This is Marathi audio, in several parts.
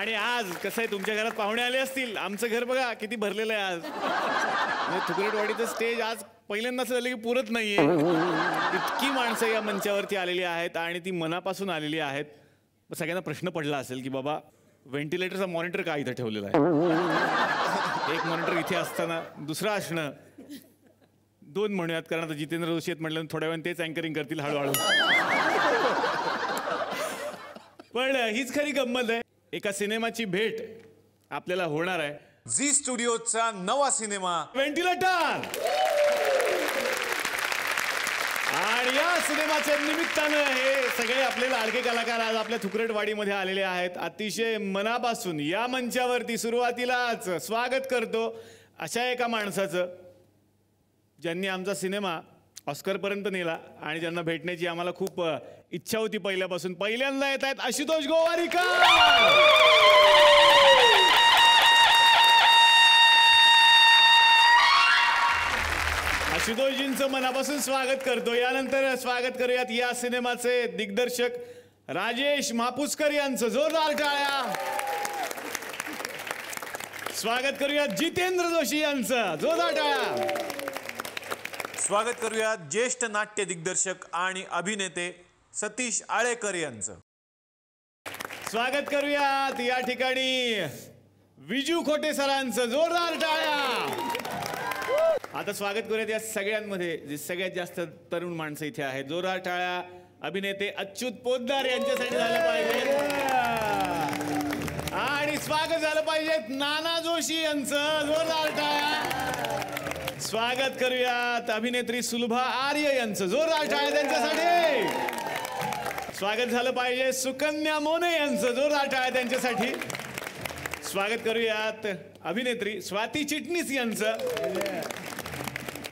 आणि आज कसं आहे, तुमच्या घरात पाहुणे आले असतील. आमचं घर बघा किती भरलेलं आहे आज. म्हणजे थुकरटवाडीचं स्टेज आज पहिल्यांदाच झालं की पुरत नाहीये. इतकी माणसं या मंचावरती आलेली आहेत आणि ती मनापासून आलेली आहेत. सगळ्यांना प्रश्न पडला असेल की बाबा व्हेंटिलेटरचा मॉनिटर का इथं ठेवलेला आहे. एक मॉनिटर इथे असताना दुसरा असणं. दोन म्हणूयात, कारण आता जितेंद्र जोशी आहेत म्हटलं थोड्या वेळाने तेच अँकरिंग करतील हळूहळू. पण हीच खरी गंमत आहे. एका सिनेमाची भेट आपल्याला होणार आहे. झी स्टुडिओचा नवा सिनेमा व्हेंटिलेटर. आणि या सिनेमाच्या निमित्तानं हे सगळे आपले लाडके कलाकार आज आपल्या थुकरटवाडीमध्ये आलेले आहेत. अतिशय मनापासून या मंचावरती सुरुवातीलाच स्वागत करतो अशा एका माणसाचं ज्यांनी आमचा सिनेमा ऑस्करपर्यंत नेला आणि ज्यांना भेटण्याची आम्हाला खूप इच्छा होती पहिल्यापासून. पहिल्यांदा येत आहेत आशुतोष गोवारीकर. आशुतोषजींचं मनापासून स्वागत करतो. यानंतर स्वागत करूयात या सिनेमाचे दिग्दर्शक राजेश मापुसकर यांचं. जोरदार टाळ्या. स्वागत करूयात जितेंद्र जोशी यांचं. जोरदार टाळ्या. स्वागत करूया ज्येष्ठ नाट्य दिग्दर्शक आणि अभिनेते सतीश आळेकर यांचं. स्वागत करूयात या ठिकाणी विजू खोटे सरांचं. जोरदार टाळ्या. आता स्वागत करूयात या सगळ्यांमध्ये जे सगळ्यात जास्त तरुण माणसं इथे आहेत. जोरदार टाळ्या. अभिनेते अच्युत पोद्दार यांच्यासाठी झालं पाहिजे. आणि स्वागत झालं पाहिजे नाना जोशी यांचं. जोरदार टाळ्या. स्वागत करूयात अभिनेत्री सुलभा आर्य यांचं. जोरदार टाळ्या त्यांच्यासाठी. स्वागत झालं पाहिजे सुकन्या मोने यांचं. जोरदार टाळ्या त्यांच्यासाठी. स्वागत करूयात अभिनेत्री स्वाती चिटणीस यांचं.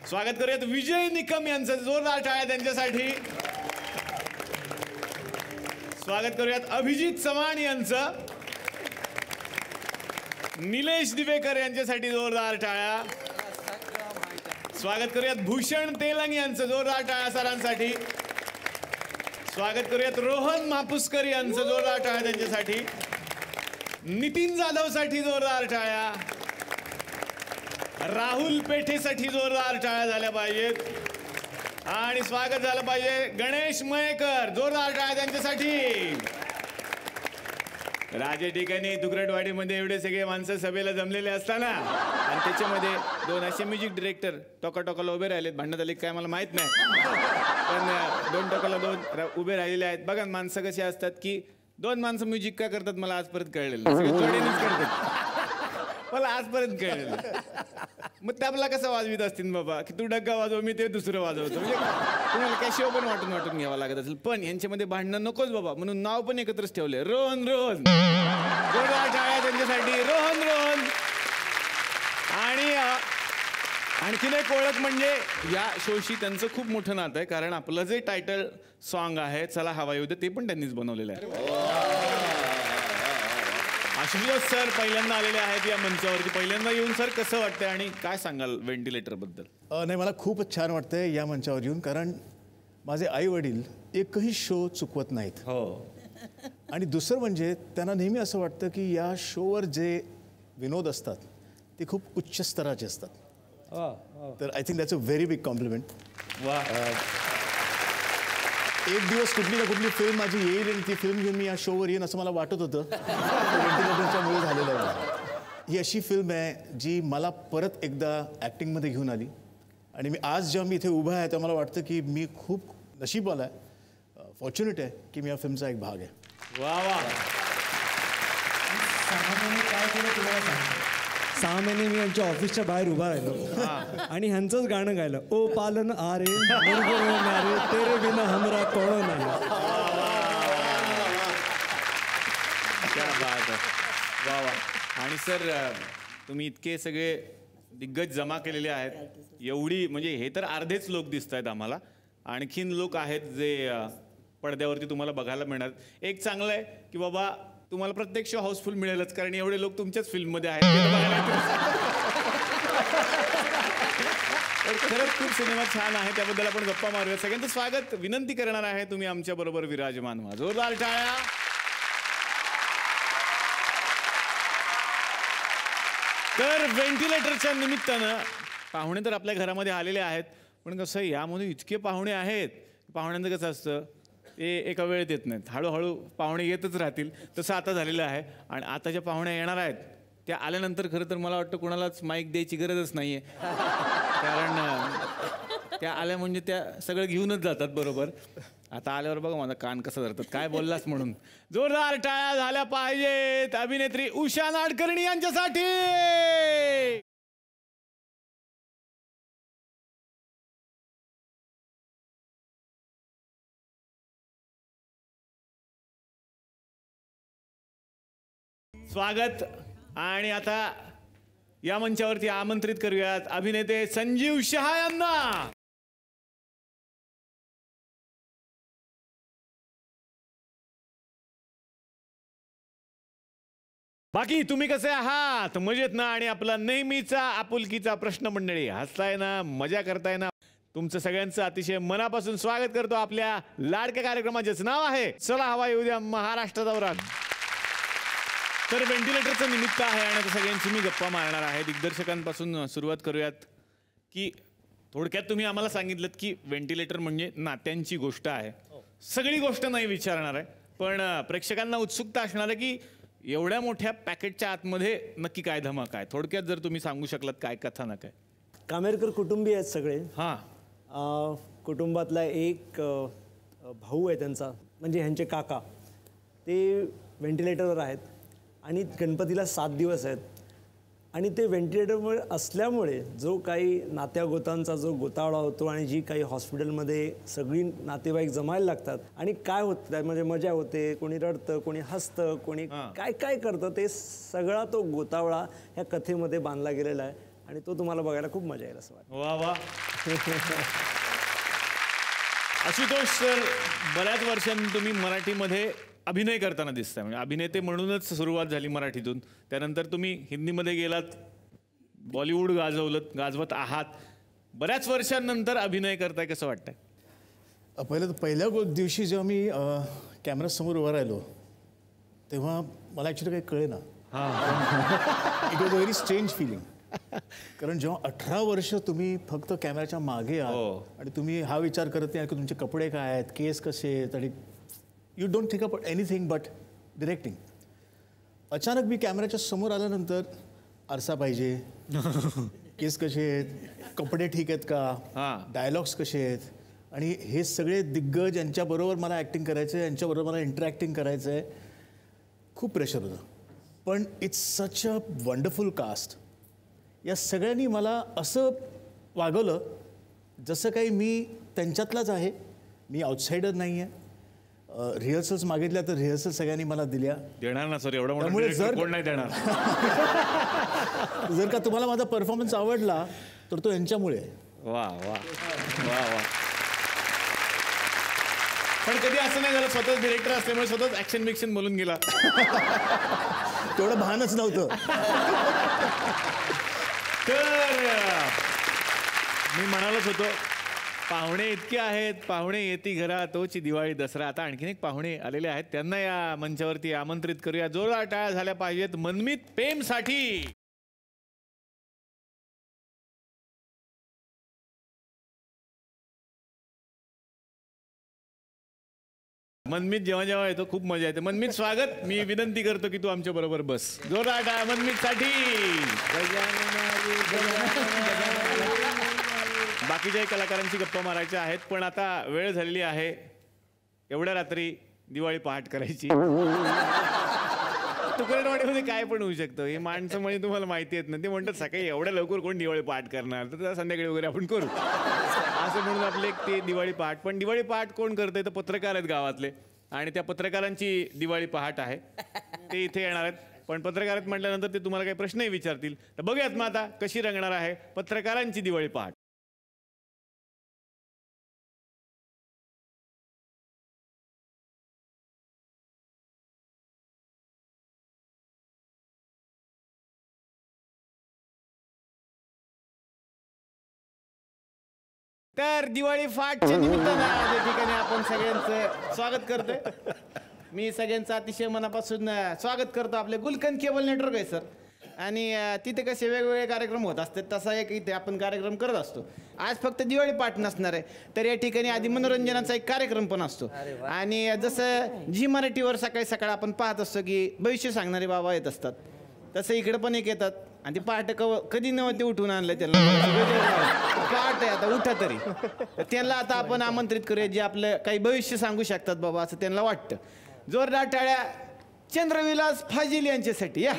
स्वागत करूयात विजय निकम यांचं. जोरदार टाळ्या त्यांच्यासाठी. स्वागत करूयात अभिजित चव्हाण यांचं. निलेश दिवेकर यांच्यासाठी जोरदार टाळ्या. स्वागत करूयात भूषण तेलंग यांचं. जोरदार टाळ्या सरांसाठी. स्वागत करूयात रोहन मापुसकर यांचं. जोरदार टाळ्या त्यांच्यासाठी. नितीन जाधव साठी जोरदार टाळ्या. राहुल पेठेसाठी जोरदार टाळ्या झाल्या पाहिजेत. आणि स्वागत झालं पाहिजे गणेश मयेकर. जोरदार टाळ्या त्यांच्यासाठी. राजे ठिकाणी थुकरटवाडीमध्ये एवढे सगळे माणसं सभेला जमलेले असताना आणि त्याच्यामध्ये दोन असे म्युझिक डिरेक्टर टोकाला उभे राहिलेत. भांडण्यात आले काय मला माहित नाही, पण दोन टोकाला दोन उभे राहिलेले आहेत. बघा माणसं कशी असतात की दोन माणसं म्युझिक का करतात मला आजपर्यंत कळलेलं. जोडीनेच करतात मला आजपर्यंत कळलेलं. मग त्याला कसं वाजवीत असतील बाबा की तू डग्गा वाजव मी ते दुसरं वाजवतो. म्हणजे तुम्हाला कॅशिओ पण वाटून घ्यावं लागत असेल. पण यांच्यामध्ये भांडणं नकोच बाबा म्हणून नाव पण एकत्रच ठेवले. रोहन. जोरदार टाळ्या त्यांच्यासाठी. रोहन. आणि आणखीन एक ओळख म्हणजे या शोशी त्यांचं खूप मोठं नातं आहे. कारण आपलं जे टायटल सॉन्ग आहे चला हवा येऊ दे ते पण त्यांनीच बनवलेलं आहे. आशुतोष सर पहिल्यांदा आलेले आहेत या मंचावरती. पहिल्यांदा येऊन सर कसं वाटतंय आणि काय सांगाल व्हेंटिलेटर बद्दल? नाही मला खूपच छान वाटतंय या मंचावर येऊन. कारण माझे आई वडील एकही शो चुकवत नाहीत. हो. आणि दुसरं म्हणजे त्यांना नेहमी असं वाटतं की या शोवर जे विनोद असतात ते खूप उच्च स्तराचे असतात. तर I think that's a very big compliment. वा. एक दिवस कुठली ना कुठली फिल्म माझी येईल आणि ती फिल्म घेऊन मी या शोवर येईन असं मला वाटत होतं. व्हेंटिलेटरच्यामुळे झालेलं आहे. ही अशी फिल्म आहे जी मला परत एकदा ॲक्टिंगमध्ये घेऊन आली. आणि मी आज जेव्हा मी इथे उभा आहे तेव्हा मला वाटतं की मी खूप नशीबवाला आहे, फॉर्च्युनेट आहे की मी या फिल्मचा एक भाग आहे. वा वा. 6 महिने मी यांच्या ऑफिसच्या बाहेर उभा राहिलो आणि ह्यांचंच गाणं गायलं. ओ पालन आरे नारे तेरे बिना हमरा कोण नाही. क्या बात आहे. वा वा. आणि सर तुम्ही इतके सगळे दिग्गज जमा केलेले आहेत. एवढी म्हणजे हे तर अर्धेच लोक दिसत आहेत आम्हाला. आणखीन लोक आहेत जे पडद्यावरती तुम्हाला बघायला मिळणार. एक चांगलं आहे की बाबा तुम्हाला प्रत्येक शो हाऊसफुल मिळेलच कारण एवढे लोक तुमच्याच फिल्ममध्ये आहेत. खरंच खूप सिनेमा छान आहे. त्याबद्दल आपण गप्पा मारूया. सगळ्यांचं स्वागत विनंती करणार आहे तुम्ही आमच्या बरोबर विराजमान व्हा. जोरदार टाळ्या. तर व्हेंटिलेटरच्या निमित्तानं पाहुणे तर आपल्या घरामध्ये आलेले आहेत, पण कसं यामध्ये इतके पाहुणे आहेत, पाहुण्यांचं कसं असतं ते एका वेळेत येत नाहीत, हळूहळू पाहुणे येतच राहतील. तसं आता झालेलं आहे. आणि आता ज्या पाहुण्या येणार आहेत त्या आल्यानंतर खरं तर मला वाटतं कोणालाच माईक द्यायची गरजच नाही आहे, कारण त्या आल्या म्हणजे त्या सगळं घेऊनच जातात बरोबर. आता आल्यावर बघा माझा कान कसं धरतात, काय बोललास म्हणून. जोरदार टाळ्या झाल्या पाहिजेत अभिनेत्री उषा नाडकर्णी यांच्यासाठी. स्वागत. आणि आता या मंचावरती आमंत्रित करूयात अभिनेते संजीव शहा यांना. बाकी तुम्ही कसे आहात? मजेत ना? आणि आपला नेहमीचा आपुलकीचा प्रश्न मंडळी, हसताय ना, मजा करताय ना? तुमचं सगळ्यांचं अतिशय मनापासून स्वागत करतो आपल्या लाडक्या कार्यक्रमाचेच नाव आहे चला हवा येऊ द्या महाराष्ट्र दौरा. तर व्हेंटिलेटरचं निमित्त आहे आणि आता सगळ्यांची मी गप्पा मारणार आहे. दिग्दर्शकांपासून सुरुवात करूयात. की थोडक्यात तुम्ही आम्हाला सांगितलं की व्हेंटिलेटर म्हणजे नात्यांची गोष्ट आहे. सगळी गोष्ट नाही विचारणार आहे, पण प्रेक्षकांना उत्सुकता असणार आहे की एवढ्या मोठ्या पॅकेटच्या आतमध्ये नक्की काय धमाका आहे. थोडक्यात जर तुम्ही सांगू शकलात काय कथानक आहे. कामेरकर कुटुंबी आहेत सगळे. हां. कुटुंबातला एक भाऊ आहे त्यांचा, म्हणजे ह्यांचे काका, ते व्हेंटिलेटरवर आहेत आणि गणपतीला 7 दिवस आहेत. आणि ते व्हेंटिलेटरवर असल्यामुळे जो काही नात्यागोतांचा जो गोतावळा होतो आणि जी काही हॉस्पिटलमध्ये सगळी नातेवाईक जमायला लागतात आणि काय होतं त्यामध्ये मजा होते, कोणी रडतं, कोणी हसतं, कोणी काय काय करतं, ते सगळा तो गोतावळा ह्या कथेमध्ये बांधला गेलेला आहे आणि तो तुम्हाला बघायला खूप मजा येईल असं वाटतं. वा वा. आशुतोष सर, बऱ्याच वर्षांनी तुम्ही मराठीमध्ये अभिनय करताना दिसताय. म्हणजे अभिनेते म्हणूनच सुरुवात झाली मराठीतून, त्यानंतर तुम्ही हिंदीमध्ये गेलात, बॉलिवूड गाजवत आहात. बऱ्याच वर्षांनंतर अभिनय करताय, कसं वाटतंय? पहिल्या दिवशी जेव्हा मी कॅमेरासमोर उभा राहिलो तेव्हा मला ॲक्च्युली काही कळे ना. It was a very strange feeling. कारण जेव्हा 18 वर्ष तुम्ही फक्त कॅमेऱ्याच्या मागे आहात आणि तुम्ही हा विचार करत नाही की तुमचे कपडे काय आहेत, केस कसे आहेत, आणि you don't think about anything but directing. अचानक मी कॅमेऱ्याच्या समोर आल्यानंतर आरसा पाहिजे, केस कसे आहेत, कपडे ठीक आहेत का, डायलॉग्स कसे आहेत, आणि हे सगळे दिग्गज यांच्याबरोबर मला ॲक्टिंग करायचं आहे, यांच्याबरोबर मला इंटरॅक्टिंग करायचं आहे. खूप प्रेशर होतं. पण it's such a wonderful cast. या सगळ्यांनी मला असं वागवलं जसं काही मी त्यांच्यातलाच आहे, मी आउटसाइडर नाही आहे. रिहर्सल्स मागितल्या तर रिहर्सल सगळ्यांनी मला दिल्या. देणार ना सर, एवढं त्यामुळे कोण नाही देणार. जर का तुम्हाला माझा परफॉर्मन्स आवडला तर तो यांच्यामुळे. वा वा वा वा. पण कधी असं नाही झालं स्वतःच डिरेक्टर असल्यामुळे स्वतःच ऍक्शन बिक्शन बोलून गेला? तेवढं भानच नव्हतं. तर मी म्हणालच होतो पाहुणे इतके आहेत, पाहुणे येती घरा तोची दिवाळी दसरा. आता आणखीन एक पाहुणे आलेले आहेत, त्यांना या मंचावरती आमंत्रित करूया. जोरदार टाळ्या झाल्या पाहिजेत मनमीत पेमसाठी. मनमीत जेव्हा जेव्हा येतो खूप मजा येते. मनमीत स्वागत. मी विनंती करतो की तू आमच्या बरोबर बस. जोरदार टाळ्या मनमीत साठी. बाकीच्याही कलाकारांची गप्पा मारायच्या आहेत, पण आता वेळ झालेली आहे एवढ्या रात्री दिवाळी पहाट करायची. तुकडवाडीमध्ये काय पण होऊ शकतं. हे माणसं म्हणजे तुम्हाला माहिती आहेत ना, ते म्हणतात सकाळी एवढ्या लवकर कोण दिवाळी पहाट करणार, तर संध्याकाळी वगैरे आपण करू असं म्हणून आपले एक ते दिवाळी पहाट. पण दिवाळी पहाट कोण करतंय तर पत्रकार आहेत गावातले, आणि त्या पत्रकारांची दिवाळी पहाट आहे. ते इथे येणार आहेत. पण पत्रकार आहेत म्हटल्यानंतर ते तुम्हाला काही प्रश्नही विचारतील. तर बघूयात मग आता कशी रंगणार आहे पत्रकारांची दिवाळी पहाट. तर दिवाळी फाटच्या निमित्तानं या ठिकाणी आपण सगळ्यांचं स्वागत करतोय. मी सगळ्यांचं अतिशय मनापासून स्वागत करतो. आपले गुलकंद केबल नेटवर्क आहे सर, आणि तिथे कसे वेगवेगळे कार्यक्रम होत असतात तसा एक इथे आपण कार्यक्रम करत असतो. आज फक्त दिवाळी पाठ नसणार आहे, तर या ठिकाणी आधी मनोरंजनाचा एक कार्यक्रम पण असतो. आणि जसं झी मराठीवर सकाळी सकाळी आपण पाहत असतो की भविष्य सांगणारे बाबा येत असतात, तसं इकडे पण एक येतात आणि ते पहाटे कधी नव्हते उठून आणलं त्याला. पहाट आहे आता, उठा तरी. तर त्यांना आता आपण आमंत्रित करूया, जे आपलं काही भविष्य सांगू शकतात बाबा असं त्यांना वाटतं. जोरदार टाळ्या चंद्रविलास फाजील यांच्यासाठी या.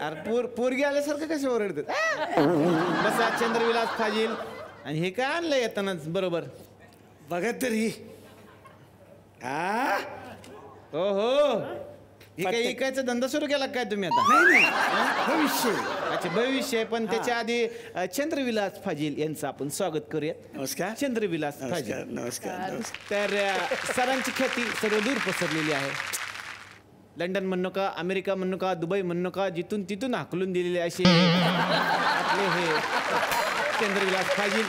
अरे पोरगी आल्यासारखं कसे ओरडतात. बसा चंद्रविलास फाजील. आणि हे काय आणलं येतानाच बरोबर. बघा तरी. हो हो, हे काही इकायचा धंदा सुरू केला काय तुम्ही आता? नाही भविष्य. अच्छा भविष्य. पण त्याच्या आधी चंद्रविलास फाजील यांचं आपण स्वागत करूया. नमस्कार. चंद्रविलास फाजील. नमस्कार. तर सरांची ख्याती सर्वदूर पसरलेली आहे. लंडन म्हणू का, अमेरिका म्हणू का, दुबई म्हणू का, जिथून तिथून हाकलून दिलेले असे आपले हे चंद्रविलास फाजील.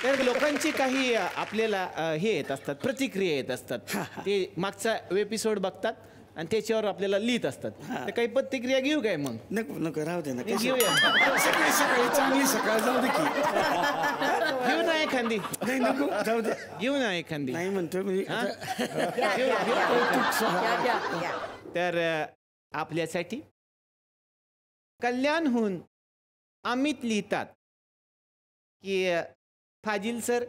तर लोकांची काही आपल्याला हे येत असतात, प्रतिक्रिया येत असतात. ते मागचा एपिसोड बघतात आणि त्याच्यावर आपल्याला लिहित असतात. तर काही प्रतिक्रिया घेऊ काय मग? नको नको राहू दे ना. घेऊया. सकाळी सकाळी चांगली सकाळ जाऊ दे की. घेऊ ना एखादी. नाही नको जाऊ दे. घेऊ ना एखादी. नाही म्हणतोय म्हणजे तर आपल्यासाठी कल्याणहून अमित लिहितात की फाजील सर,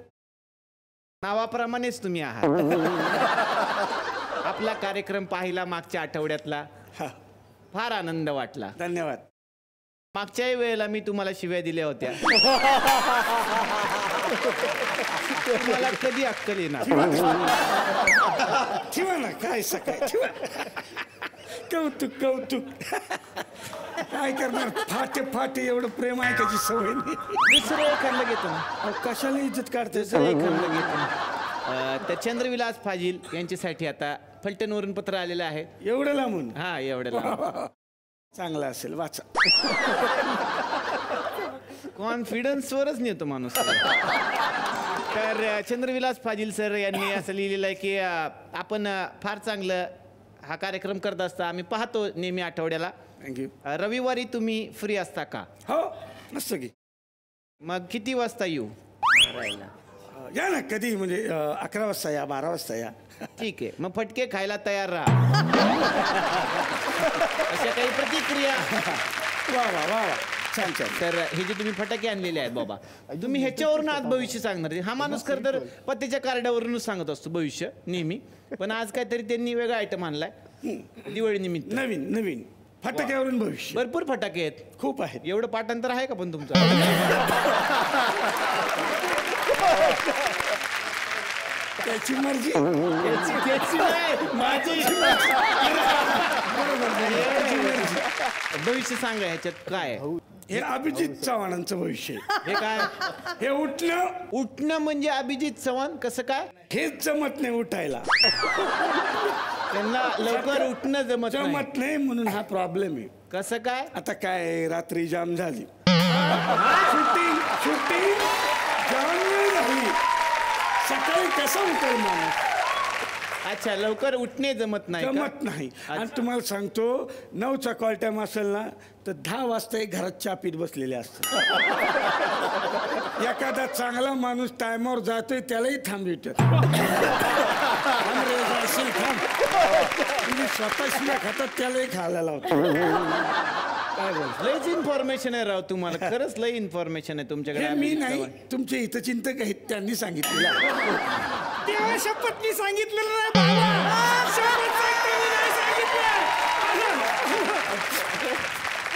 नावाप्रमाणेच तुम्ही आहात. आपला कार्यक्रम पाहिला मागच्या आठवड्यातला, फार आनंद वाटला. धन्यवाद. मागच्याही वेळेला मी तुम्हाला शिव्या दिल्या होत्या. तुम्हाला कधी अक्कल येणार? ठेवा ना काय सकाळ. ठेवा. कौतुक कौतुक. काय करणार, फाटे फाटे एवढं प्रेम आहे त्याची सवय नाही. दुसरं एखादं घेतो ना. अहो, कशाला इज्जत काढते. दुसरं एखादं घेतो ना. तर चंद्रविलास फाजील यांच्यासाठी आता फलटणवरून पत्र आलेलं आहे. एवढं लांबून. हा एवढं लांब. चांगला असेल वाचा. कॉन्फिडन्सवरच नेतो माणूस. तर चंद्रविलास फाजील सर यांनी असं लिहिलेलं आहे की आपण फार चांगलं हा कार्यक्रम करत असता. आम्ही पाहतो नेहमी आठवड्याला. थँक्यू. रविवारी तुम्ही फ्री असता का? हो मस्त की. मग किती वाजता येऊ? या ना कधी, म्हणजे 11 वाजता या, 12 वाजता या. ठीक आहे, मग फटके खायला तयार राहा. अशा काही प्रतिक्रिया. वा वा वा वा. छान छान. तर हे जे तुम्ही फटाके आणलेले आहेत बाबा, तुम्ही ह्याच्यावरून आज भविष्य सांगणार. हा माणूस खरं तर पत्त्याच्या कार्डावरूनच सांगत असतो भविष्य नेहमी, पण आज काहीतरी त्यांनी वेगळा आयटम आणलाय दिवाळी निमित्त. नवीन नवीन फटाक्यावरून भविष्य. भरपूर फटाके आहेत. खूप आहेत. एवढं पाठांतर आहे का पण तुमचं? त्याची मर्जी. भविष्य सांगा ह्याच्यात काय आहे? हे अभिजित चव्हाणांचं भविष्य आहे. हे काय? हे उठणं म्हणजे अभिजित चव्हाण कसं काय? हेच जमत नाही उठायला. त्यांना लवकर उठणं जमत नाही. जमत नाही म्हणून हा प्रॉब्लेम आहे. कसं काय? आता काय, रात्री जाम झाली, शूटिंग जाम झाली, सकाळी कसं उठेल माणूस? अच्छा, लवकर उठणे जमत नाही का? जमत नाही. आणि तुम्हाला सांगतो, 9चा कॉल टाइम असेल ना तर 10 वाजता एक घरात चहा पीत बसलेले असतात. एखादा चांगला माणूस टायमावर जातोय त्यालाही थांबवितात. म्हणजे स्वतः शिव्या खातात त्यालाही खायला लावतो. काय बोल, लयच इन्फॉर्मेशन आहे राव तुम्हाला. खरंच लय इन्फॉर्मेशन आहे तुमच्याकडे. हे मी नाही, तुमचे हितचिंतक आहेत त्यांनी सांगितलेलं. तेव्हा शपथ मी सांगितलेलं नाही बाबा. शपथ सांगतो मी नाही सांगितलं.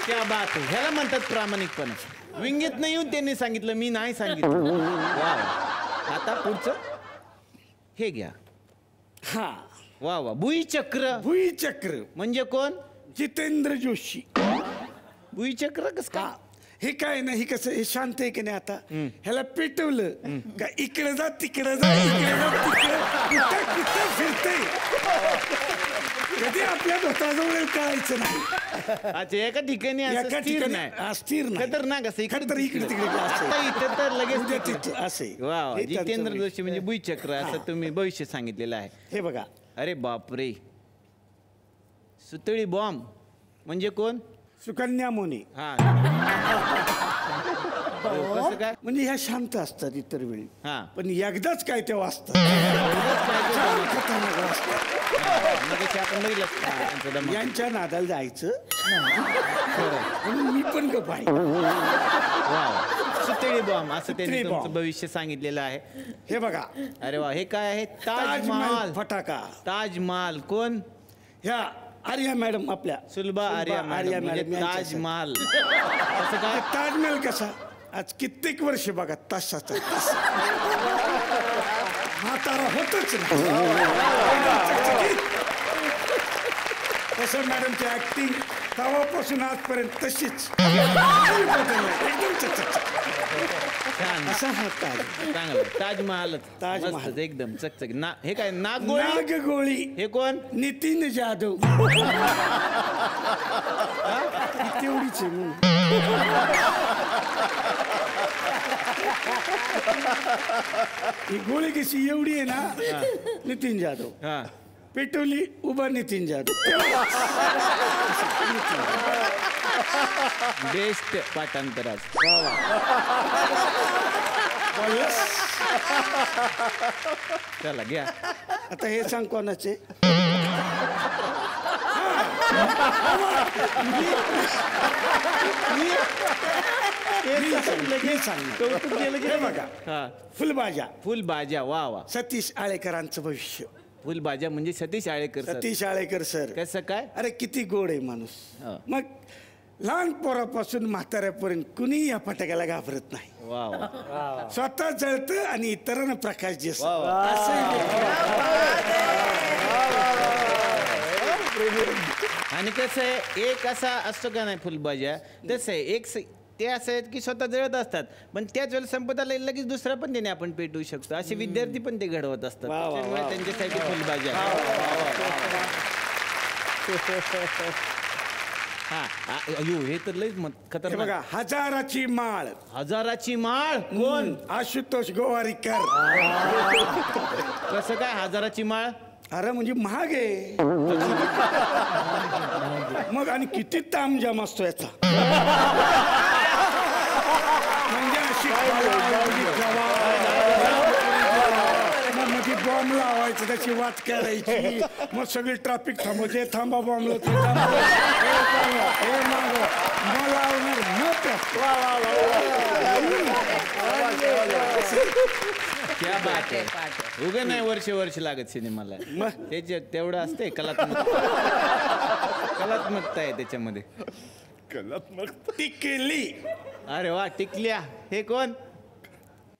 क्या बात आहे. ह्याला म्हणतात प्रामाणिकपणा. विंगीत नाही येऊन त्यांनी सांगितलं, मी नाही सांगितलं. वाव. आता पुढचं हे घ्या. हा वा वा. भुईचक्र. भुईचक्र म्हणजे कोण? जितेंद्र जोशी. भुईचक्र कस का? हे काय नाही, कसं हे शांत आहे की नाही. आता ह्याला पेटवलं का इकडे जा तिकडे जा, इकडे जा तिकडे, कुठं कुठं फिरतंय. कधी आपल्या धोत्राजवळ कळायचं नाही. अच्छा एका ठिकाणी असं एका स्थिर ठिकाणी नाही. स्थिर नाही. खतरनाक असं खतर इकडे तिकडे आता इथे तर लगेच उद्या तिथं असे. वा वा. हे त्यांचं जितेंद्र वैशिष्ट्य. जोशी म्हणजे भुईचक्र असं तुम्ही भविष्य सांगितलेलं आहे. हे बघा अरे बापरे, सुतळी बॉम्ब म्हणजे कोण? सुकन्या मोने हा कसं काय? म्हणजे ह्या शांत असतात इतर वेळी, हा. पण एकदाच काय ते वाचतात. खतरनाक वाचतात. मगाशी आपण बघितलं त्यांचा दमा. यांच्या नादाला जायचं खरं. म्हणून मी पण गप आहे. वा. सुतळी बॉम्ब असं त्यांनी सुतळी तुमचं बॉम्ब. भविष्य सांगितलेलं आहे. हे बघा अरे वा, हे काय आहे? ताजमहल ताजमहाल. फटाका. ताजमहाल कोण? ह्या आर्या मॅडम आपल्या सुलभा आर्या आर्या मॅडम म्हणजे मॅडम यांच्यासाठी. ताजमहाल. असं काय? ताजमहल कसा आज कित्येक वर्ष बघा तसाचा तसा म्हातारा होतच नाही. तसं मॅडमची ऍक्टिंग तेव्हापासून आजपर्यंत तशीच एकदम चकचक. छान. असा हा ताज. चांगलं. ताजमहाल. ताजमहाल. मस्तच, एकदम चकचक. हे काय? नागगोळी. नागगोळी हे कोण? नितीन जाधव. तेवढीच आहे म्हणून. ही गोळी कशी एवढी आहे ना, नितीन जाधव हा. पेटवली उभा नितीन जाधव. बेस्ट पाठांतराज. चला घ्या. आता हे सांग कोणाचे? कौतुक केलं की हे बघा हा. फुलबाजा फुलबाजा. वा वा. सतीश आळेकरांचं भविष्य. फुलबाजा म्हणजे सतीश आळेकर सर. सतीश आळेकर सर कसं काय? अरे किती गोड आहे माणूस. हा. मग लहान पोरापासून म्हाताऱ्यापर्यंत कुणी या फटाक्याला घाबरत नाही. वा वा. स्वतः जळतं आणि इतरांना प्रकाश देत. आणि कसं आहे, एक असा असतो का नाही फुलबाजा, तसं आहे एक ते असं आहेत की स्वतः जळत असतात, पण त्याच वेळेला संपत आला लगेच दुसरा पण त्याने आपण पेटवू शकतो. असे विद्यार्थी पण ते घडवत असतात. वा, वा, त्यामुळे वा. त्यांच्यासाठी फुलबाजा. हा. अयो, हे तर लईच हे खतरनाक. बघा हजाराची माळ. हजाराची माळ. कोण? आशुतोष गोवारीकर. कसं काय हजाराची माळ? अरे म्हणजे महाग आहे. मग आणि किती तामजाम असतो याचा. म्हणजे अशी मग मध्ये बॉम्ब लावायचं, त्याची वाट करायची, मग सगळी ट्रॅफिक थांबवायचे. थांबा बॉम्ब लावतो, हे मागं मग लावणार क्या बात आहे. उगा नाही वर्ष लागत सिनेमाला. त्याच्या तेवढं असते कलात्मकता आहे त्याच्यामध्ये. टिकली. अरे वा. टिकल्या. हे कोण?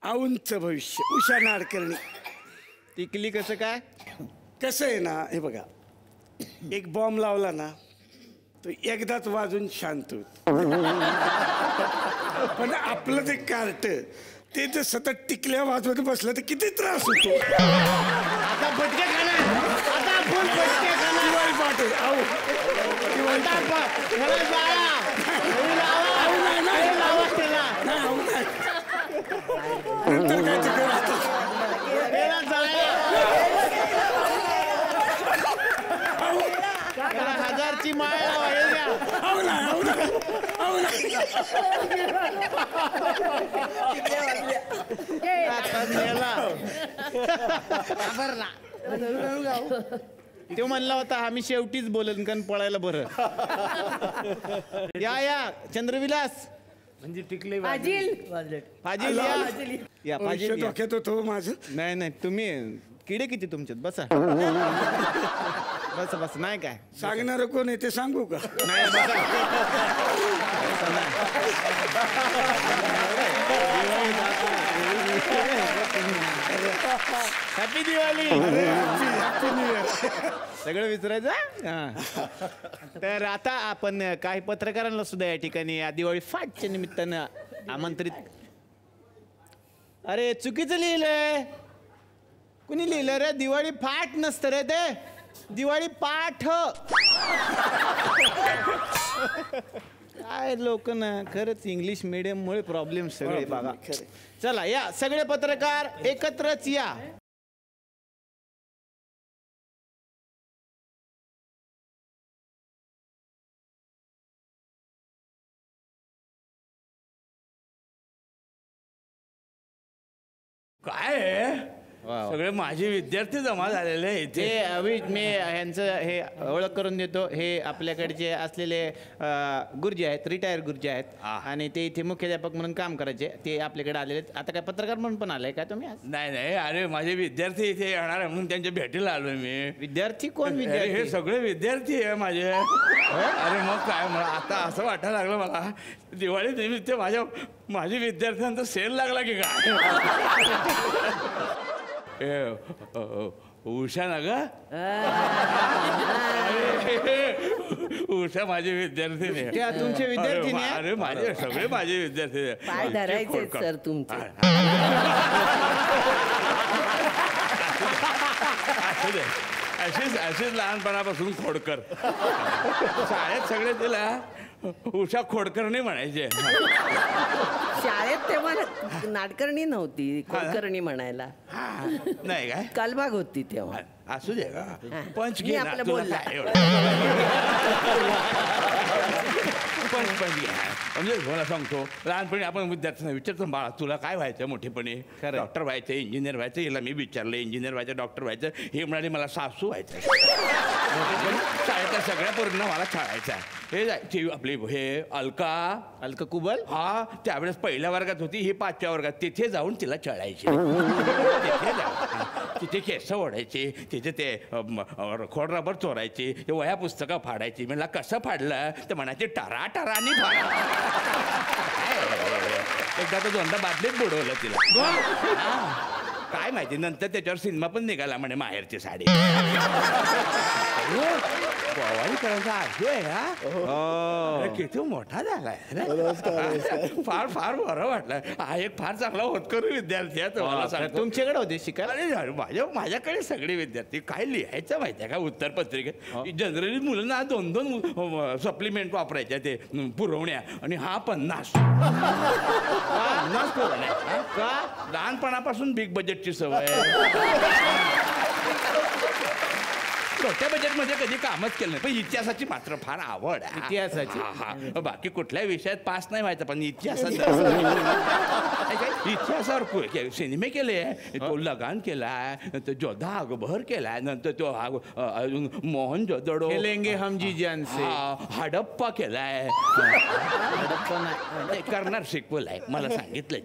औंचं भविष्य उषा नाडकर्णी. टिकली कसं काय? कसं आहे ना, हे बघा एक बॉम्ब लावला ना तो एकदाच वाजून शांत होत, पण आपलं ते कार्ट ते जर सतत टिकल्या वाजवत बसलं तर किती त्रास होतो. आता फटके खाणार. आता फुल फटके खाणार. दिवाळी पाटील आहो. दिवाळी पाटील. ह्याला जाळा. हे लावा. आहो, नाही, नाही. हे लावा त्याला. नाही, आहो, नाही. नंतर काय ते करतात. ह्याला जाळा. ह्याला हजारची माळ लावा. हे द्या. आहो नाही, आहो नाही. आहो नाही. आता मेला. तो म्हणला होता आम्ही शेवटीच बोलन कारण पळायला बरं. या चंद्रविलास. म्हणजे टिकले फाजील. फाजील या. या भविष्य फाजील या. डोक्यात होतो माझं. नाही तुम्ही किडे किती तुमच्यात बसा. बस नाही काय सांगणार कोण आहे ते सांगू का? नाही बसा. बसा नाही. Happy Diwali. Happy new year. सगळं विचारायचं. हा. तर आता आपण काही पत्रकारांना सुद्धा या ठिकाणी या दिवाळी फाटच्या निमित्तानं आमंत्रित. अरे चुकीचं लिहिलंय. कुणी लिहिलं रे? दिवाळी फाट नसतं रे ते. दिवाळी पाठ. काय लोक ना खरंच इंग्लिश मीडियम मुळे प्रॉब्लेम सगळे बघा. चला या सगळे पत्रकार एकत्रच या. काय आहे? सगळे माझे विद्यार्थी जमा झालेले आहेत ते इथे. मी ह्यांचं हे ओळख करून देतो. हे आपल्याकडचे असलेले गुरुजी आहेत, रिटायर गुरुजी आहेत आणि ते इथे मुख्याध्यापक म्हणून काम करायचे. ते आपल्याकडे आलेले आहेत. आता काय पत्रकार म्हणून पण आलाय का तुम्ही आज? नाही नाही, अरे माझे विद्यार्थी इथे येणार आहे म्हणून त्यांच्या भेटीला आलोय मी. विद्यार्थी कोण अरे, हे विद्यार्थी? सगळे विद्यार्थी आहे माझे. अरे मग काय, मला आता असं वाटायला लागलं मला दिवाळी निमित्त माझ्या विद्यार्थ्यांचा सेल लागला की काय. उषा ना ग, उषा माझे विद्यार्थी नाही. त्या तुमचे विद्यार्थी नाही? अरे माझे सगळे माझे विद्यार्थी पाय धरायचे सर तुमचे. अशीच लहानपणापासून खोडकर. शाळेत सगळे तिला उषा खोडकरणी म्हणायचे. शाळेत तेव्हा नाटकर्णी नव्हती, कोलकर्णी म्हणायला. नाही काय कालबाग होती तेव्हा. असू दे का पंच मी घे ना, आपलं तुला बोलला. काय एवढं. पंच घ्या. म्हणजे मला सांगतो, लहानपणी आपण विद्यार्थ्यांना विचारतो बाळा तुला काय व्हायचं मोठेपणी. डॉक्टर व्हायचं, इंजिनियर व्हायचं. हिला मी विचारलं इंजिनियर व्हायचं, डॉक्टर व्हायचं. हे म्हणाले मला सासू व्हायचं. शाळेतल्या सगळ्या पोरींना मला छळायचा. हे जायची आपली हे अलका कुबल. हा त्यावेळेस पहिल्या वर्गात होती, ही 5व्या वर्गात. तिथे जाऊन तिला चढायची. तिथे जाऊन तिथे केस ओढायचे, तिथे ते खोड रबर चोरायची, ते वह्या पुस्तकं फाडायची. म्हणला कसं फाडलं तर म्हणायचे टरा टरानी फाडा. एकदा तर दोनदा बादलीत बुडवलं तिला. काय माहिती नंतर त्याच्यावर सिनेमा पण निघाला म्हणे माहेरची साडी. गोवाळीकरांचा आजू आहे हा. किती मोठा झालाय. फार फार बरं वाटलं. हा एक फार चांगला होतकरू विद्यार्थी आहे तुम्हाला सांगतो. तुमच्याकडे होते शिकायला? अरे माझ्याकडे सगळे विद्यार्थी. काय लिहायचं माहिती आहे का उत्तर पत्रिकेत. जनरली मुलांना 2-2 सप्लिमेंट वापरायच्या ते पुरवण्या आणि हा 50 पुरवण्या. का लहानपणापासून बिग बजेटची सवय. छोट्या बजेटमध्ये कधी कामच केलं नाही, पण इतिहासाची मात्र फार आवड आहे. इतिहासाची? हा. बाकी कुठल्याही विषयात पास नाही व्हायचं, पण इतिहासात इतिहासावर सिनेमे केले. तो लगान केलाय, तो जोधा अकबर केलाय, नंतर तो अजून मोहन जोदडो खेलेंगे हम जी जान से. हडप्पा केलाय. करणार शिकवल आहे मला सांगितलं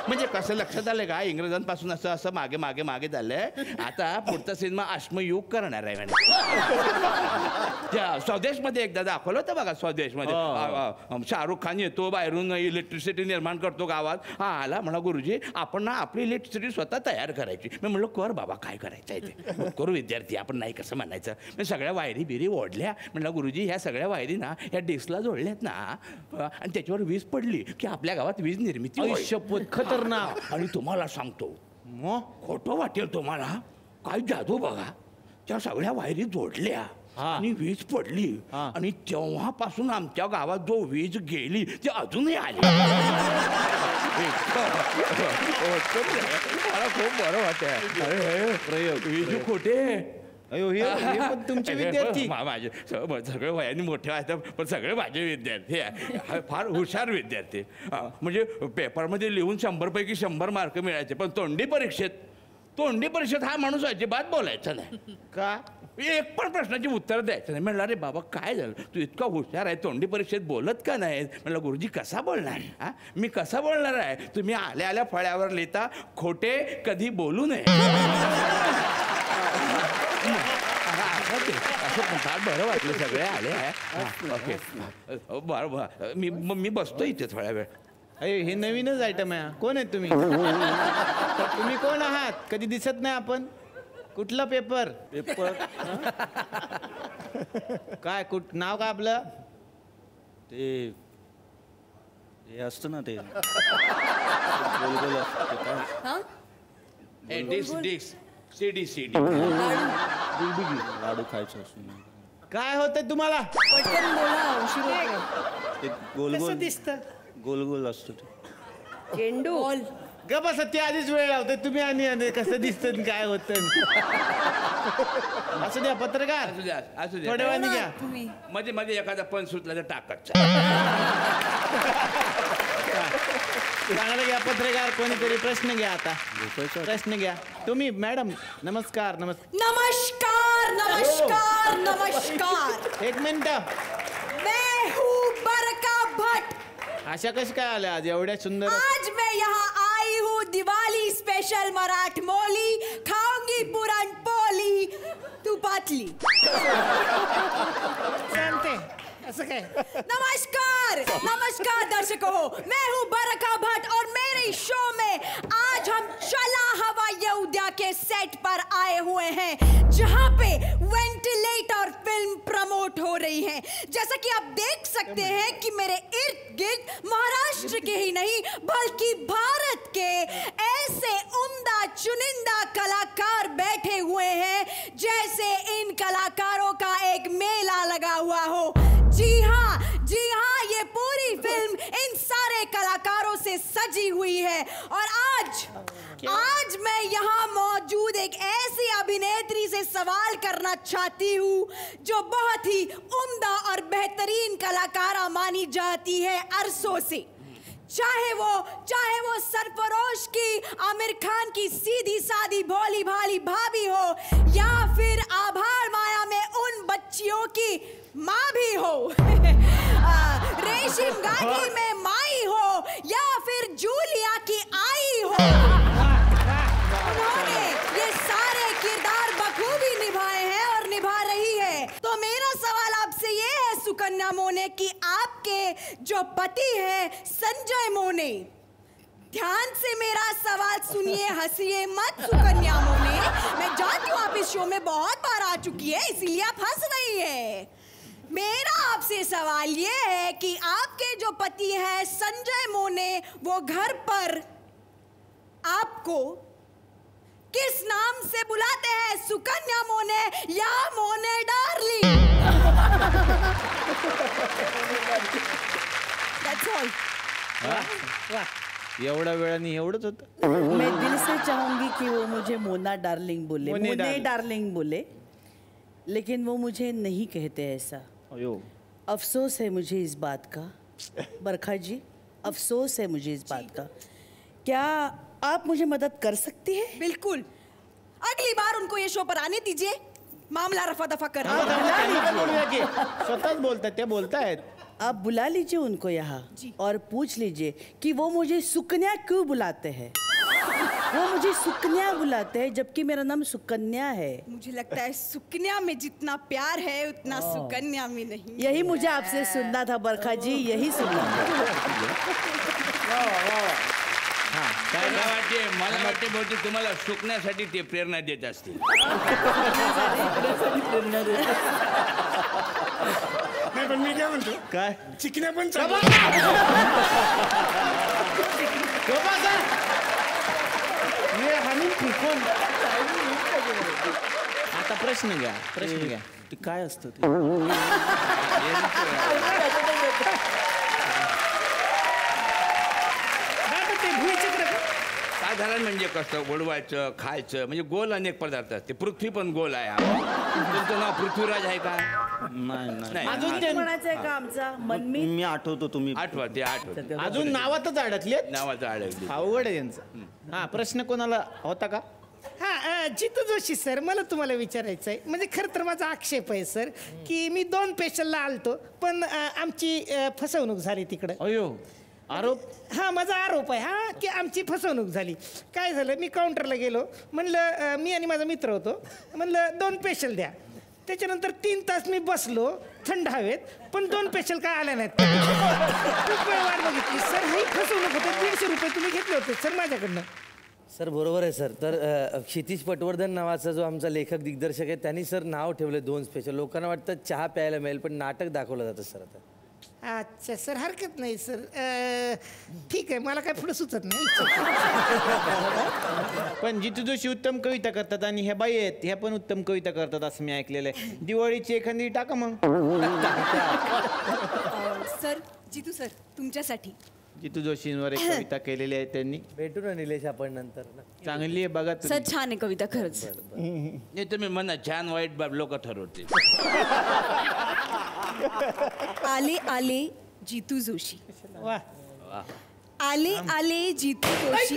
म्हणजे कसं लक्षात आलं का इंग्रजांपासून असं असं मागे मागे मागे झालंय. आता पुढचा सिनेमा अश्मयुग करणार आहे म्हणे. स्वदेशमध्ये एकदा दाखवलं होतं बघा. स्वदेशमध्ये शाहरुख खान येतो बाहेरून, इलेक्ट्रिसिटी निर्माण करतो गावात. हा आला म्हणा गुरुजी आपण ना आपली इलेक्ट्रिसिटी स्वतः तयार करायची. मी म्हणलं कर बाबा काय करायचं आहे ते करू विद्यार्थी आपण नाही कसं म्हणायचं. मी सगळ्या वायरी बिरी ओढल्या. म्हणलं गुरुजी ह्या सगळ्या वायरी ना ह्या डिस्कला जोडल्यात ना आणि त्याच्यावर वीज पडली की आपल्या गावात वीज निर्मिती. शपथ खतरनाक. आणि तुम्हाला सांगतो खोटं वाटेल तुम्हाला, काय जादू बघा. त्या सगळ्या वायरी जोडल्या आणि वीज पडली आणि तेव्हापासून आमच्या गावात जो वीज गेली ती अजूनही आली. मला खूप बरं वाटत. प्रयोग वीज खोटे. तुमचे विद्यार्थी माझे सगळे वयाने मोठे आहेत पण सगळे माझे विद्यार्थी आहे. फार हुशार विद्यार्थी. म्हणजे पेपरमध्ये लिहून 100 पैकी 100 मार्क मिळायचे, पण तोंडी परीक्षेत हा माणूस अजिबात बोलायचा नाही. का? एक पण प्रश्नाची उत्तर द्यायचं नाही. म्हणलं अरे बाबा काय झालं तू इतका हुशार आहे तोंडी परीक्षेत बोलत का नाही. म्हणलं गुरुजी कसा बोलणार. हा मी कसा बोलणार आहे. तुम्ही आल्या आल्या फळ्यावर लिहिता खोटे कधी बोलू नये. असं फार बरं वाटलं सगळे आले आहे. ओके बरं मी बसतो इथे थोड्या वेळ. हे नवीनच आयटम आहे. कोण आहेत तुम्ही? तुम्ही कोण आहात? कधी दिसत नाही आपण. कुठला पेपर काय नाव काय आपलं? ते असतं ना ते डिस्क सीडी लाडू खायचे असून काय होतंय तुम्हाला? पटकन बोला, उशीर होतोय. ते गोल गोल गोल गोल असतो ते. चेंडू ग बस ते आधीच वेळ लावतोय तुम्ही आणि कसं दिसतं काय होतं. असू द्या पत्रकार, असू द्या थोड्या वेळाने घ्या. मध्ये मध्ये एखादा पण सुटला तर टाकायचा. चांगलं घ्या पत्रकार, कोणीतरी प्रश्न घ्या. आता प्रश्न घ्या तुम्ही. मॅडम नमस्कार. नमस्कार नमस्कार नमस्कार. एक मिनिट. मैं हूँ बरका भट्ट. अशा कशी काय आल्या आज एवढ्या सुंदर? आज मैं यहाँ आई हूँ दिवाली स्पेशल मराठमोली, खाऊंगी पुरण पोली तुपातली. चालते असं काय? नमस्कार दर्शकों, मैं हूँ बरका भट्ट और मेरे शो में आज हम चला हवा यहूदिया के सेट पर आए हुए हैं, जहाँ पे वेंटिलेटर फिल्म प्रमोट हो रही है. जैसा कि आप देख सकते हैं कि मेरे इर्द गिर्द महाराष्ट्र के ही नहीं बल्कि भारत के ऐसे उम्दा चुनिंदा कलाकार बैठे हुए हैं जैसे इन कलाकारों का एक मेला लगा हुआ हो. जी हाँ, ये पूरी फिल्म इन सारे कलाकारों से सजी हुई है. और आज मैं यहाँ मौजूद एक ऐसी अभिनेत्री से सवाल करना चाहती हूँ जो बहुत ही उम्दा और बेहतरीन कलाकारा मानी जाती है अरसों से. चाहे वो सरफरोश की आमिर खान की सीधी सादी भोली भाली भाभी हो, या फिर आभार माया में उन बच्चियों की माँ भी हो, रेशम गागी में माई हो, या फिर जूलिया की आई हो. उन्होंने ये सारे किरदार बखूबी निभाए हैं और निभा रही है. तो मेरा सवाल आपसे ये है सुकन्या मोने कि आपके जो पति है संजय मोने, ध्यान से मेरा सवाल सुनिए, हंसिए मत सुकन्या मोने. मैं जानती हूँ आप इस शो में बहुत बार आ चुकी है, इसीलिए आप हंस रही है. मेरा आपसे सवाल ये है कि आपके जो पति है संजय मोने, वो घर पर आपको किस नाम से बुलाते हैं? सुकन्या मोने या मोने डार्लिंग? That's all. एवढ्या वेळाने एवढंच होतं. मैं दिल से चाहूंगी कि वो मुझे मोना डार्लिंग बोले, मोने मोने डार्लिंग बोले, लेकिन वो मुझे नहीं कहते ऐसा. अयो अफसोस है मुझे इस बात का. बरखा जी, अफसोस है मुझे इस बात का. क्या आप मुझे मदद कर सकती है? बिल्कुल. अगली बार उनको ये शो पर आने दीजिए, मामला रफा दफा कर. स्वतःच बोलतायत, ते बोलतायत. आप बुला लीजिए उनको यहाँ और पूछ लीजिए कि वो मुझे सुकन्या क्यों बुलाते हैं. वो मुझे सुकन्या बुलाते हैं जबकि मेरा नाम सुकन्या है. मुझे लगता है सुकन्या में जितना प्यार है उतना सुकन्या में नहीं. यही मुझे आपसे सुनना था बरखा जी, यही सुनना था. मला वाटते बहुतेक तुम्हाला सुकण्यासाठी ते प्रेरणा देत असतील. नाही पण मी काय म्हणतो, काय चिकण्या पण आता प्रश्न घ्या. ते काय असतं ते? साधारण म्हणजे कसं गोडवायचं खायचं म्हणजे गोल अनेक पदार्थ असते. पृथ्वी पण गोल आहे. तुमचं नाव पृथ्वीराज आहे का? नाही अजून ते कोणाचा आहे का आमचा मनमी? मी आठवतो तुम्ही आठवत अजून नावातच अडकलेत. नावाचं अडकली. अवघड आहे यांचं. हा प्रश्न कोणाला होता का? हा जितू जोशी सर, मला तुम्हाला विचारायचं आहे. म्हणजे खरं तर माझा आक्षेप आहे सर की मी 2 पेशलला आलतो पण आमची फसवणूक झाली तिकडं. अयो आरोप. हा माझा आरोप आहे हा की आमची फसवणूक झाली. काय झालं, मी काउंटरला गेलो, म्हणलं मी आणि माझा मित्र होतो, म्हणलं 2 पेशल द्या. त्याच्यानंतर 3 तास मी बसलो थंड हवेत, पण 2 पेशल काय आल्या नाहीत. खूप वेळ वाट बघितली सर. ही फसवणूक होतं. 150 रुपये तुम्ही घेतले होते सर माझ्याकडनं. सर बरोबर आहे सर. तर क्षितिज पटवर्धन नावाचा जो आमचा लेखक दिग्दर्शक आहे त्यांनी सर नाव ठेवले 2 स्पेशल. लोकांना वाटतं चहा प्यायला मिळेल पण नाटक दाखवलं जातं सर. आता अच्छा सर, हरकत नाही सर. ठीक आहे, मला काय पुढे सुचत नाही. पण जितू जोशी उत्तम कविता करतात आणि ह्या बाई आहेत ह्या पण उत्तम कविता करतात असं मी ऐकलेलं आहे. दिवाळीची एखादी टाका मग. सर, जितू सर, तुमच्यासाठी. जितू जोशींवर एक कविता केलेली आहे त्यांनी. भेटू ना निलेश आपण नंतर ना. चांगली आहे बघा सर, छान आहे कविता खरंच. नाही तुम्ही म्हणा छान वाईट बाब लोक ठरवते. आले आले जितू जोशी. वा. आले आले जितू जोशी.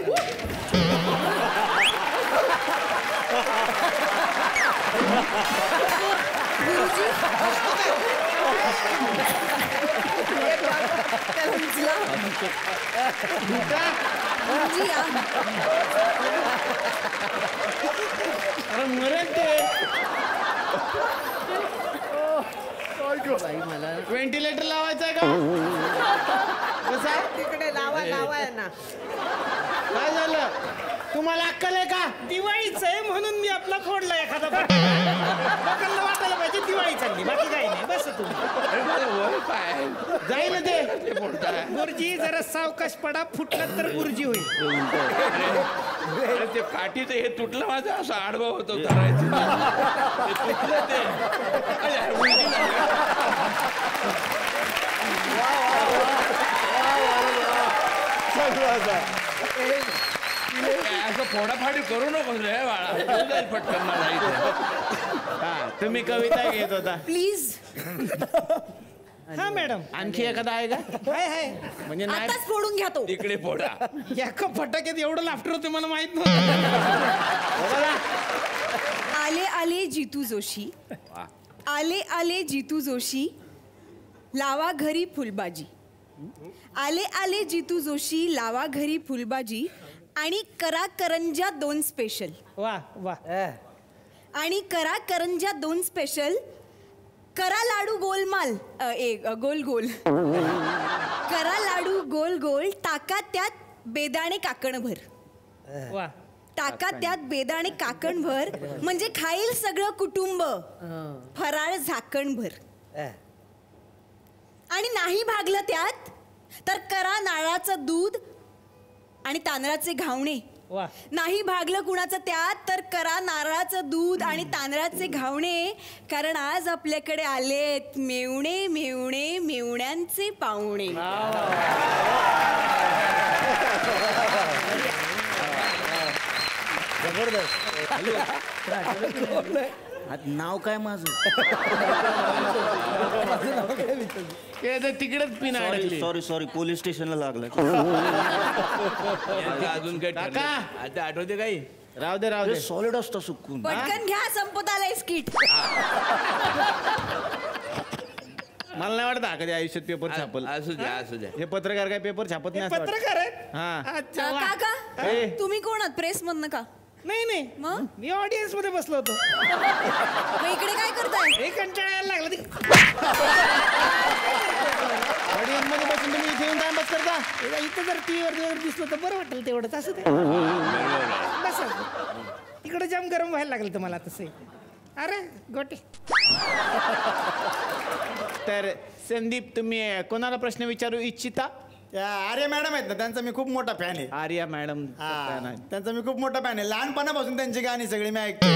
गुरुजी. गुरुजी या. अरे मरण ते व्हेंटिलेटर लावायचं आहे का? कसा तिकडे लावा ना. काय झालं? तुम्हाला अक्कल आहे का? दिवाळीच आहे म्हणून मी आपला फोडला एखादा. लोकांना वाटायला पाहिजे दिवाळी चालली, बाकी काही नाही. बस तुम्ही. जाईल ते. गुरुजी जरा सावकाश पडा, फुटलं तर गुरुजी होईल. अरे ते काठीचं हे तुटलं माझं असं आडवं होतं धरायचं. ते तुटलं ते. असं फोडाफाडी करू नको रे बाळा. जाईल पटकन मला इथे. हा तुम्ही कविता घेत होता. प्लीज. हा मॅडम, आणखी एखादा आहे का? हाय. म्हणजे नाही आताच फोडून घ्या तो. तिकडे फोडा. एका फटाक्यात एवढं लाफ्टर होतं मला माहित नव्हतं. आले आले जितू जोशी. आले आले जितू जोशी, लावा घरी फुलबाजी. आले आले जितू जोशी, लावा घरी फुलबाजी आणि करा करंजा 2 स्पेशल. वा वा. आणि करा करंजा 2 स्पेशल. करा लाडू गोलमाल गोल गोल. करा लाडू गोल गोल. टाका त्यात बेदाणे काकणभर. वा. टाका त्यात बेदाणे काकणभर म्हणजे खाईल सगळं कुटुंब. फराळ झाकणभर. आणि नाही भागलं त्यात तर करा नारळाचं दूध आणि तांदळाचे घावणे. वा. नाही भागलं कुणाचं त्यात तर करा नारळाचं दूध आणि तांदळाचे घावणे. कारण आज आपल्याकडे आलेत मेवणे मेवणे मेवण्यांचे पाहुणे. नाव काय माझं? तिकडेच पिन अडकली. सॉरी पोलीस स्टेशनला लागलं. अजून काय काका. आता आठवते काही? राहू दे. सॉलिड असतं सुकून. पटकन घ्या, संपत आलंय स्किट. मला नाही वाटत कधी आयुष्यात पेपर छापल. असू द्या असू द्या. हे पत्रकार काय पेपर छापत नाही असं वाटतं. पत्रकार आहे. हा. अच्छा वा. काका ए. तुम्ही कोण आहात? प्रेस मधनं का? नाही मग मी ऑडियन्स मध्ये बसलो होतो. मग इकडे काय करताय? हे कंटाळायला लागला. ऑडियन्स मध्ये बसून तुम्ही इथे येऊन टाइमपास करता. इथं जर टीव्हीवर दिसलं तर बरं वाटेल तेवढंच. असं ते बस. तिकडे जाम गरम व्हायला लागलं तुम्हाला तसं. अरे गोटे. तर संदीप तुम्ही कोणाला प्रश्न विचारू इच्छिता? आर्या मॅडम आहेत ना, त्यांचा मी खूप मोठा फॅन आहे. आर्या मॅडम. त्यांचा मी खूप मोठा फॅन आहे. लहानपणापासून त्यांची गाणी सगळी मी ऐकतो.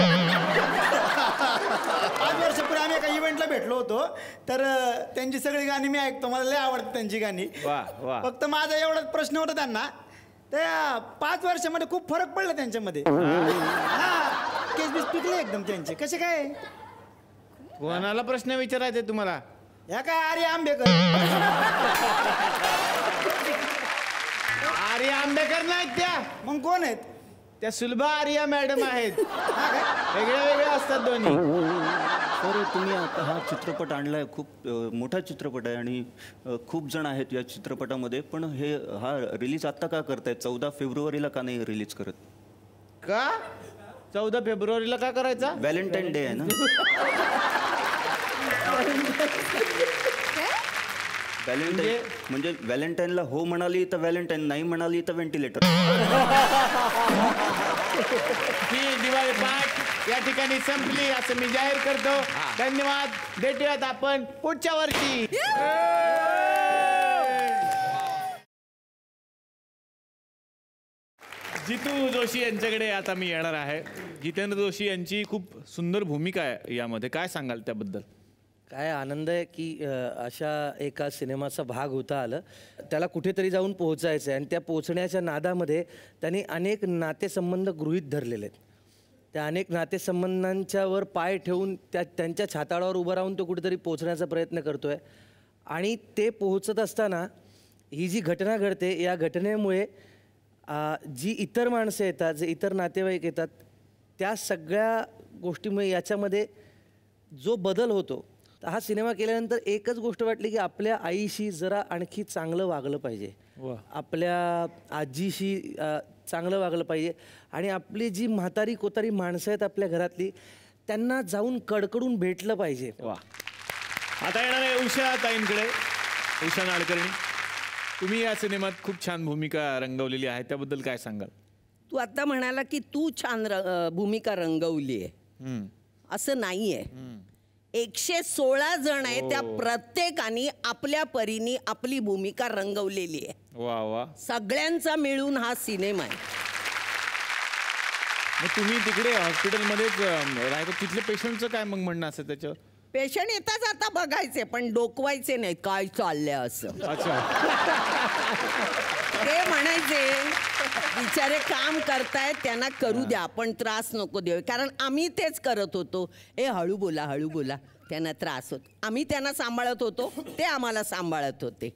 5 वर्षापूर्वी आम्ही एका इव्हेंटला भेटलो होतो, तर त्यांची सगळी गाणी मी ऐकतो. मला लय आवडतात त्यांची गाणी. वा. फक्त माझा एवढाच प्रश्न होता त्यांना, त्या 5 वर्षामध्ये खूप फरक पडला त्यांच्यामध्ये. केस बीस पिकले एकदम त्यांचे. कसे काय? कोणाला प्रश्न विचारायचे तुम्हाला? या काय आर्या आंबेकर. आर्या आंबेकर नाहीत त्या. मग कोण आहेत? त्या सुलभा आर्या मॅडम आहेत. वेगळ्या असतात दोन्ही. सर तुम्ही आता हा चित्रपट आणलाय, खूप मोठा चित्रपट आहे आणि खूप जण आहेत या चित्रपटामध्ये. पण हा रिलीज आत्ता का करतायत? 14 फेब्रुवारीला का नाही रिलीज करत? का 14 फेब्रुवारीला का करायचा? व्हॅलेंटाईन डे आहे ना. व्हॅलेंटाईन म्हणजे व्हॅलेंटाईनला हो म्हणाली तर व्हॅलेंटाईन, नाही म्हणाली तर व्हेंटिलेटर. ही दिवाळी पाठ या ठिकाणी संपली असं मी जाहीर करतो. धन्यवाद. भेटूयात आपण पुढच्या वर्षी. जितू जोशी यांच्याकडे आता मी येणार आहे. जितेंद्र जोशी यांची खूप सुंदर भूमिका आहे यामध्ये, काय सांगाल त्याबद्दल? काय आनंद आहे की अशा एका सिनेमाचा भाग होता आलं. त्याला कुठेतरी जाऊन पोहोचायचं आहे आणि त्या पोहोचण्याच्या नादामध्ये त्यांनी अनेक नातेसंबंध गृहीत धरलेले आहेत. त्या अनेक नातेसंबंधांच्यावर पाय ठेवून त्यांच्या छाताडावर उभं राहून तो कुठेतरी पोहोचण्याचा प्रयत्न करतो आहे. आणि ते पोहोचत असताना ही जी घटना घडते, या घटनेमुळे जी इतर माणसं येतात, जे इतर नातेवाईक येतात, त्या सगळ्या गोष्टीमुळे याच्यामध्ये जो बदल होतो. हा सिनेमा केल्यानंतर एकच गोष्ट वाटली की आपल्या आईशी जरा आणखी चांगलं वागलं पाहिजे, आपल्या आजीशी चांगलं वागलं पाहिजे आणि आपली जी म्हातारी कोतारी माणसं आहेत आपल्या घरातली, त्यांना जाऊन कडकडून भेटलं पाहिजे. वा. आता येणार आहे उषा ताईंकडे. उषा नाडकर्णी, तुम्ही या सिनेमात खूप छान भूमिका रंगवलेली आहे, त्याबद्दल काय सांगाल? तू आता म्हणाला की तू छान भूमिका रंगवली आहे, असं नाहीये. 116 जण आहे, त्या प्रत्येकाने आपल्या परीने आपली भूमिका रंगवलेली आहे. वा वा. सगळ्यांचा मिळून हा सिनेमा आहे. मग तुम्ही तिकडे हॉस्पिटलमध्येच राहतो, तिथले पेशंटचं काय मग म्हणणं असं त्याच्यावर? पेशंट येतात आता बघायचे, पण डोकवायचे नाही काय चाललंय असं. अच्छा. ते म्हणायचे बिचारे काम करतायत, त्यांना करू द्या, आपण त्रास नको देऊ. कारण आम्ही तेच करत होतो. हळू बोला हळू बोला, त्यांना त्रास होत. आम्ही त्यांना सांभाळत होतो, ते आम्हाला सांभाळत होते.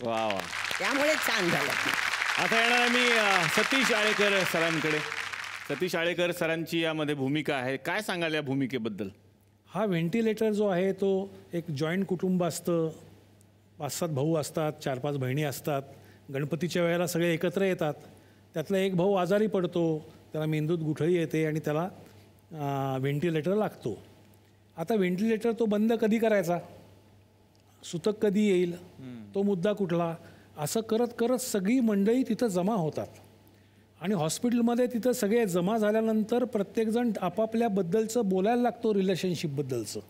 वा वा. त्यामुळे छान झालं. आता येणार मी सतीश आळेकर सरांकडे. सतीश आळेकर सरांची यामध्ये भूमिका आहे, काय सांगाल या भूमिकेबद्दल? हा व्हेंटिलेटर जो आहे तो एक जॉईंट कुटुंब असतं. 5-7 भाऊ असतात, 4-5 बहिणी असतात. गणपतीच्या वेळेला सगळे एकत्र येतात. त्यातला एक भाऊ आजारी पडतो, त्याला मेंदूत गुठळी येते आणि त्याला व्हेंटिलेटर लागतो. आता व्हेंटिलेटर तो बंद कधी करायचा, सुतक कधी येईल, तो मुद्दा कुठला, असं करत करत सगळी मंडळी तिथं जमा होतात. आणि हॉस्पिटलमध्ये तिथं सगळे जमा झाल्यानंतर प्रत्येकजण आपापल्याबद्दलचं बोलायला लागतो, रिलेशनशिपबद्दलचं.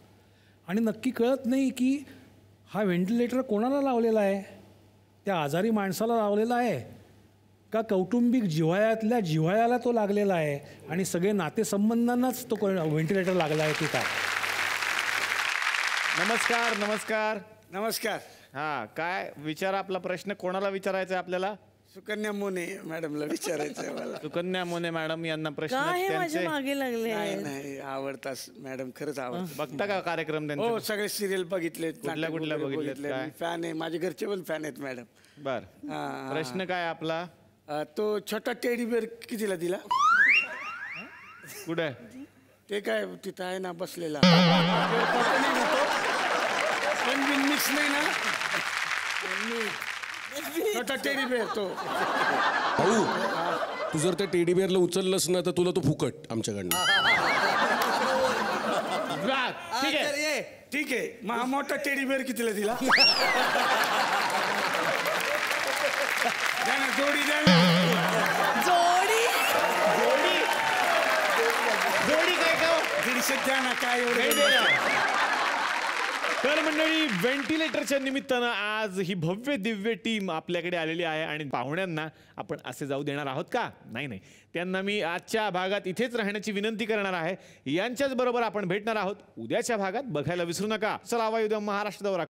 आणि नक्की कळत नाही की हा व्हेंटिलेटर कोणाला लावलेला आहे, त्या आजारी माणसाला लावलेला आहे का कौटुंबिक जिव्हाळ्यातल्या जिव्हाळ्याला तो लागलेला आहे आणि सगळे नातेसंबंधांनाच तो व्हेंटिलेटर लागला आहे की काय? नमस्कार. नमस्कार. नमस्कार. हा, काय विचारा आपला प्रश्न. कोणाला विचारायचा आहे आपल्याला? सुकन्या मोने मॅडमला विचारायचं आहे मला. सुकन्या मोने मॅडम यांना प्रश्न माझ्या मागे लागले? नाही आवडतात मॅडम, खरंच आवडतात. बघता का कार्यक्रम त्यांचे? हो, सगळे सिरियल बघितलेत. कुठल्या कुठल्या बघितलेत? फॅन आहे, माझे घरचे पण फॅन आहेत मॅडम. बर. प्रश्न काय आपला? तो छोटा टेडी बेअर कितीला दिला? कुठे? ते काय तिथं आहे ना बसलेला. मिक्स नाही ना, छोटा टेडी बेअर तो. भाऊ, तू जर त्या टेडी बेअरला उचललंस ना तर तुला तो फुकट आमच्याकडनं. ठीक आहे, ठीक आहे. मग हा मोठा टेडी बेअर कितीला दिला? जोडी द्या ना. जोडी जोडी जोडी काय का? 150 द्या ना, काय एवढं. तर मंडळी, व्हेंटिलेटरच्या निमित्तानं आज ही भव्य दिव्य टीम आपल्याकडे आलेली आहे आणि पाहुण्यांना आपण असे जाऊ देणार आहोत का? नाही. त्यांना मी आजच्या भागात इथेच राहण्याची विनंती करणार आहे. यांच्याच बरोबर आपण भेटणार आहोत उद्याच्या भागात. बघायला विसरू नका. चला, हवा उद्या महाराष्ट्र दौरा